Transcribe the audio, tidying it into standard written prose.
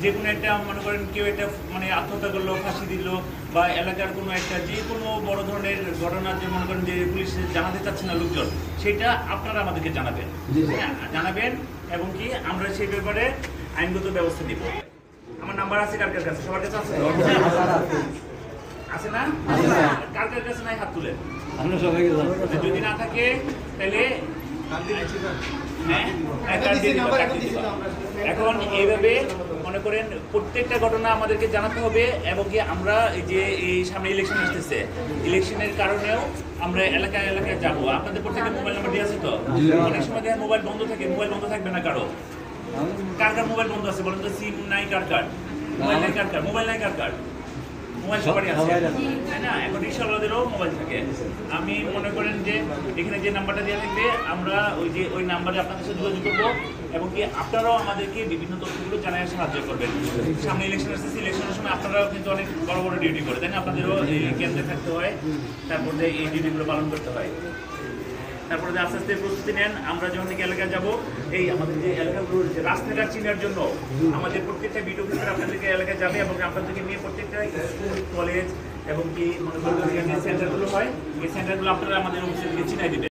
যে কোনো একটা মনে করেন কেউ একটা মানে আত্মহত্যা করলো, ফাঁসি দিল, বা এলাকার কোনো একটা যে কোনো বড় ধরনের ঘটনা যে মনে করেন যে পুলিশ জানাতে চাচ্ছে না লোকজন, সেটা আপনারা আমাদেরকে জানাবেন, জানাবেন এবং কি আমরা সেই ব্যাপারে আইনগত ব্যবস্থা নিব। আমার নাম্বার আছে কার কার কাছে? সবার কাছে আছে? আছে না? কার কার কাছে নাই হাত তুলে? যদি না থাকে তাহলে এখন এইভাবে মনে করেন প্রত্যেকটা ঘটনা আমাদেরকে জানাতে হবে, এবং কি আমরা এই যে এই সামনে ইলেকশন আসতেছে, ইলেকশনের কারণেও আমরা এলাকায় এলাকায় যাবো। আপনাদের প্রত্যেকের মোবাইল নাম্বার দিয়ে আছে তো? অনেক সময় দেখেন মোবাইল বন্ধ থাকে, মোবাইল বন্ধ থাকবে না কারো। কার কার মোবাইল বন্ধ আছে বলেন তো? সিম নাই কার কার? মোবাইল নাই কার কার? মোবাইল নাই কার কার? মোবাইল সবারই আছে, তাই না? এখন রিক্সাওয়ালাদেরও মোবাইল থাকে। আমি মনে করেন যে এখানে যে নাম্বারটা দেওয়া থাকবে, আমরা ওই নাম্বারে আপনাদের সাথে যোগাযোগ করবো, এবং কি আপনারাও আমাদেরকে বিভিন্ন তথ্যগুলো জানায় সাহায্য করবেন। সামনে ইলেকশন আসতেছে, ইলেকশনের সময় আপনারাও কিন্তু অনেক বড় বড় ডিউটি করে, তাই না? আপনাদেরও এই কেন্দ্রে থাকতে হয়, তারপরে এই ডিউটিগুলো পালন করতে হয়। তারপরে যে আস্তে আস্তে প্রস্তুতি নেন। আমরা যখন থেকে এলাকায় যাবো, এই আমাদের যে এলাকাগুলো রয়েছে রাস্তাঘাট চিনার জন্য আমাদের প্রত্যেকটা বিট অফিসার আপনাদেরকে এলাকায় যাবে, এবং আপনাদেরকে নিয়ে প্রত্যেকটা স্কুল, কলেজ এবং কি মনে করেন যে সেন্টারগুলো হয়, এই সেন্টারগুলো আপনারা আমাদের অফিসে চিনাই দেবেন।